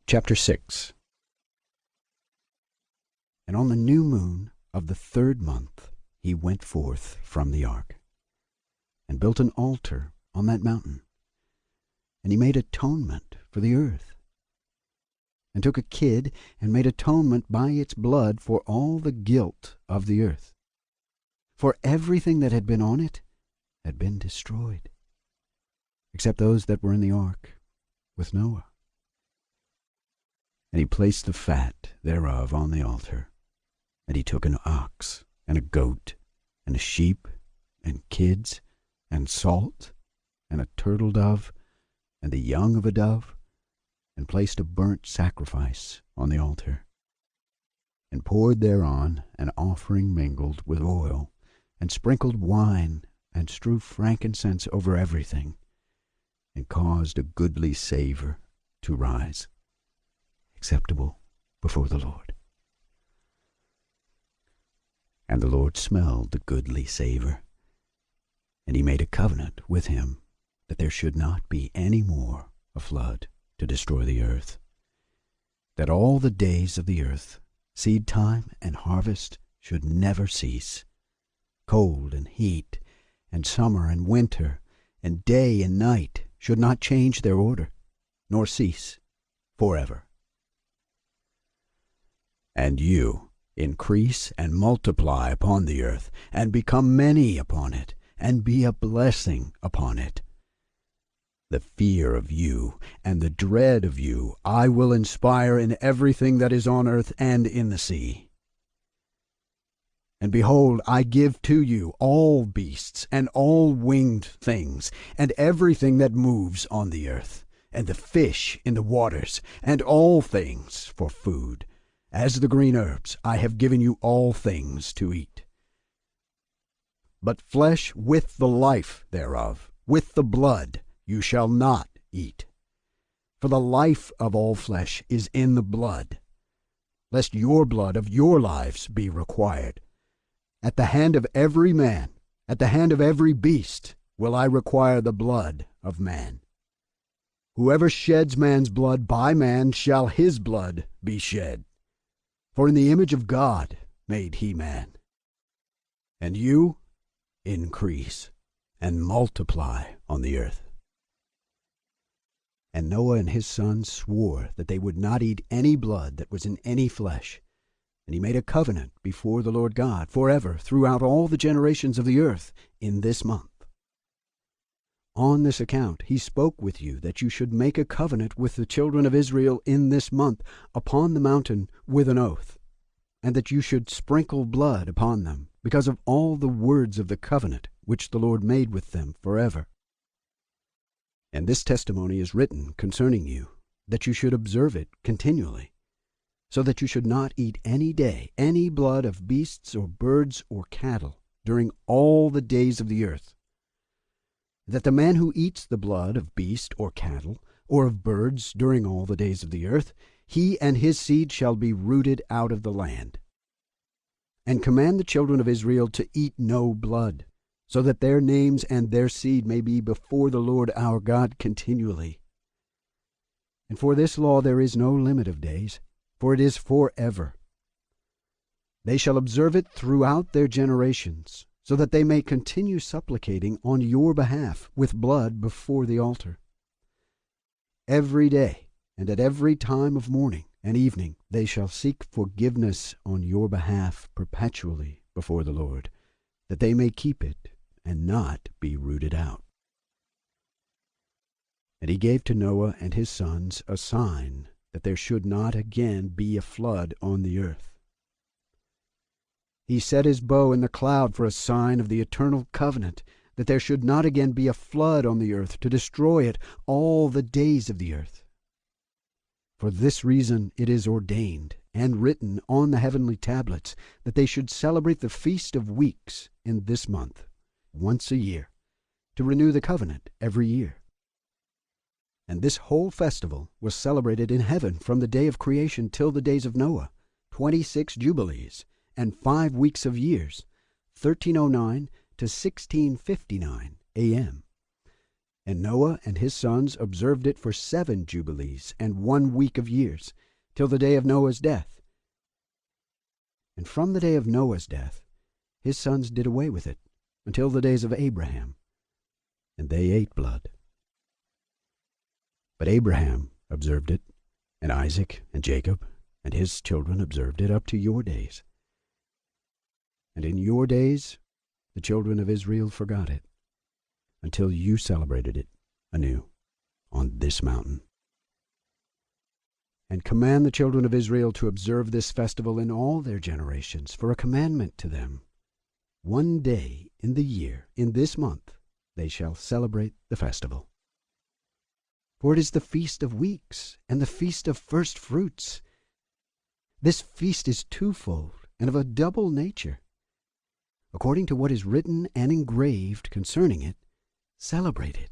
Chapter 6. And on the new moon of the 3rd month he went forth from the ark, and built an altar on that mountain. And he made atonement for the earth, and took a kid, and made atonement by its blood for all the guilt of the earth. For everything that had been on it had been destroyed, except those that were in the ark with Noah. And he placed the fat thereof on the altar. And he took an ox, and a goat, and a sheep, and kids, and salt, and a turtle dove, and the young of a dove, and placed a burnt sacrifice on the altar, and poured thereon an offering mingled with oil, and sprinkled wine, and strew frankincense over everything, and caused a goodly savour to rise, acceptable before the Lord. And the Lord smelled the goodly savour, and he made a covenant with him that there should not be any more a flood to destroy the earth, that all the days of the earth, seed time and harvest, should never cease, cold and heat, and summer and winter, and day and night should not change their order, nor cease forever. And you increase and multiply upon the earth, and become many upon it, and be a blessing upon it. The fear of you and the dread of you I will inspire in everything that is on earth and in the sea. And behold, I give to you all beasts, and all winged things, and everything that moves on the earth, and the fish in the waters, and all things for food. As the green herbs, I have given you all things to eat. But flesh with the life thereof, with the blood, you shall not eat. For the life of all flesh is in the blood, lest your blood of your lives be required. At the hand of every man, at the hand of every beast, will I require the blood of man. Whoever sheds man's blood, by man shall his blood be shed. For in the image of God made he man. And you increase and multiply on the earth. And Noah and his sons swore that they would not eat any blood that was in any flesh. And he made a covenant before the Lord God forever throughout all the generations of the earth in this month. On this account he spoke with you that you should make a covenant with the children of Israel in this month upon the mountain with an oath, and that you should sprinkle blood upon them, because of all the words of the covenant which the Lord made with them forever. And this testimony is written concerning you, that you should observe it continually, so that you should not eat any day any blood of beasts or birds or cattle during all the days of the earth. That the man who eats the blood of beast or cattle or of birds during all the days of the earth, he and his seed shall be rooted out of the land. And command the children of Israel to eat no blood, so that their names and their seed may be before the Lord our God continually. And for this law there is no limit of days, for it is forever. They shall observe it throughout their generations, so that they may continue supplicating on your behalf with blood before the altar. Every day and at every time of morning and evening they shall seek forgiveness on your behalf perpetually before the Lord, that they may keep it and not be rooted out. And he gave to Noah and his sons a sign that there should not again be a flood on the earth. He set his bow in the cloud for a sign of the eternal covenant, that there should not again be a flood on the earth to destroy it all the days of the earth. For this reason it is ordained and written on the heavenly tablets that they should celebrate the Feast of Weeks in this month, once a year, to renew the covenant every year. And this whole festival was celebrated in heaven from the day of creation till the days of Noah, 26 Jubilees, and 5 weeks of years, 1309 to 1659 a.m. And Noah and his sons observed it for 7 jubilees and 1 week of years, till the day of Noah's death. And from the day of Noah's death, his sons did away with it, until the days of Abraham, and they ate blood. But Abraham observed it, and Isaac and Jacob and his children observed it up to your days. And in your days the children of Israel forgot it, until you celebrated it anew on this mountain. And command the children of Israel to observe this festival in all their generations, for a commandment to them. 1 day in the year, in this month, they shall celebrate the festival. For it is the feast of weeks, and the feast of first fruits. This feast is twofold, and of a double nature. According to what is written and engraved concerning it, celebrate it.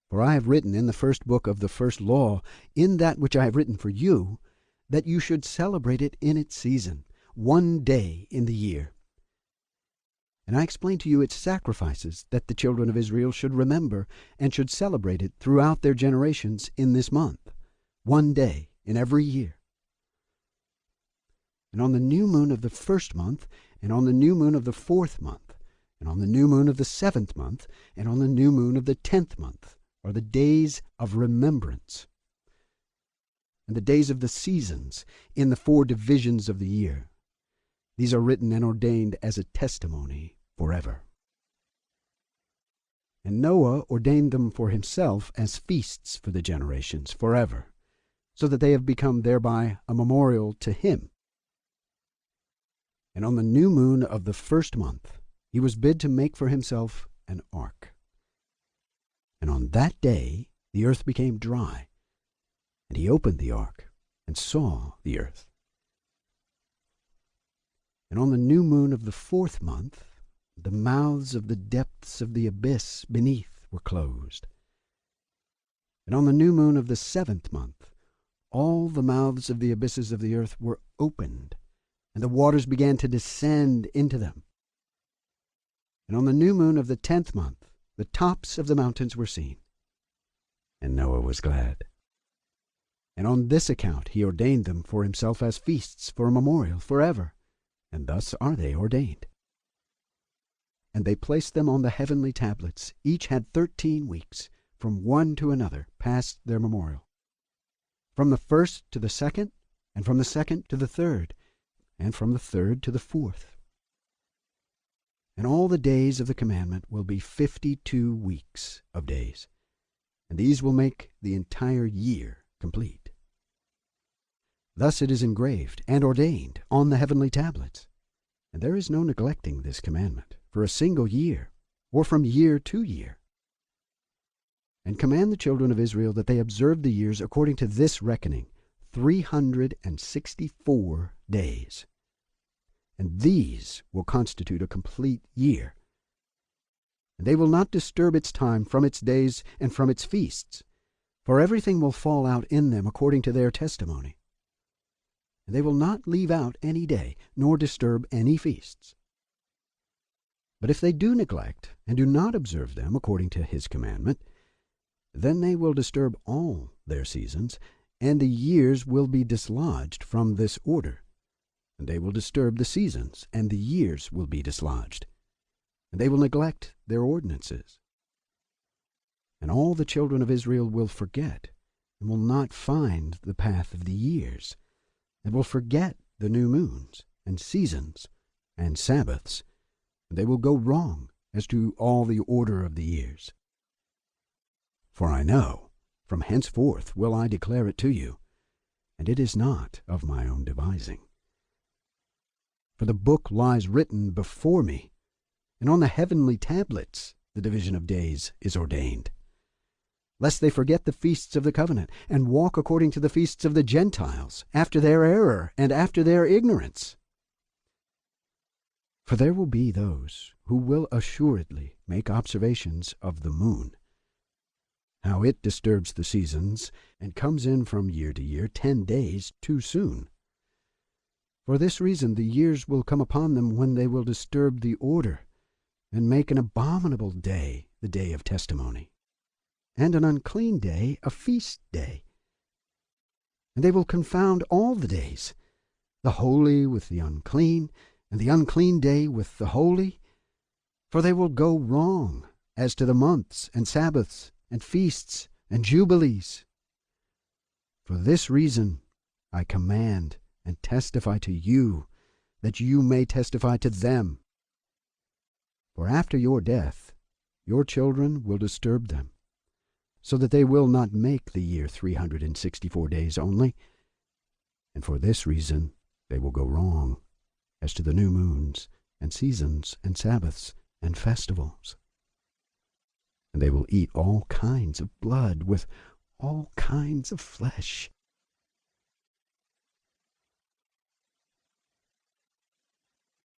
For I have written in the first book of the first law, in that which I have written for you, that you should celebrate it in its season, 1 day in the year. And I explain to you its sacrifices, that the children of Israel should remember and should celebrate it throughout their generations in this month, 1 day in every year. And on the new moon of the 1st month, and on the new moon of the 4th month, and on the new moon of the 7th month, and on the new moon of the 10th month, are the days of remembrance, and the days of the seasons in the 4 divisions of the year. These are written and ordained as a testimony forever. And Noah ordained them for himself as feasts for the generations forever, so that they have become thereby a memorial to him. And on the new moon of the 1st month he was bid to make for himself an ark. And on that day the earth became dry, and he opened the ark and saw the earth. And on the new moon of the 4th month the mouths of the depths of the abyss beneath were closed. And on the new moon of the 7th month all the mouths of the abysses of the earth were opened, and the waters began to descend into them. And on the new moon of the 10th month the tops of the mountains were seen, and Noah was glad. And on this account he ordained them for himself as feasts for a memorial forever, and thus are they ordained. And they placed them on the heavenly tablets. Each had 13 weeks, from one to another, past their memorial. From the 1st to the 2nd, and from the 2nd to the 3rd, and from the 3rd to the 4th. And all the days of the commandment will be 52 weeks of days, and these will make the entire year complete. Thus it is engraved and ordained on the heavenly tablets. And there is no neglecting this commandment for a single year, or from year to year. And command the children of Israel that they observe the years according to this reckoning, 364 days. And these will constitute a complete year. And they will not disturb its time from its days and from its feasts, for everything will fall out in them according to their testimony. And they will not leave out any day, nor disturb any feasts. But if they do neglect, and do not observe them according to his commandment, then they will disturb all their seasons, and the years will be dislodged from this order. And they will disturb the seasons, and the years will be dislodged. And they will neglect their ordinances. And all the children of Israel will forget, and will not find the path of the years, and will forget the new moons, and seasons, and Sabbaths, and they will go wrong as to all the order of the years. For I know, from henceforth will I declare it to you, and it is not of my own devising. For the book lies written before me, and on the heavenly tablets the division of days is ordained, lest they forget the feasts of the covenant, and walk according to the feasts of the Gentiles, after their error and after their ignorance. For there will be those who will assuredly make observations of the moon, how it disturbs the seasons, and comes in from year to year 10 days too soon. For this reason the years will come upon them when they will disturb the order, and make an abominable day the day of testimony. and an unclean day a feast day. And they will confound all the days, the holy with the unclean, and the unclean day with the holy. For they will go wrong as to the months and Sabbaths and feasts and jubilees. For this reason I command and testify to you, that you may testify to them. For after your death your children will disturb them, so that they will not make the year 364 days only. And for this reason they will go wrong as to the new moons and seasons and Sabbaths and festivals. And they will eat all kinds of blood with all kinds of flesh.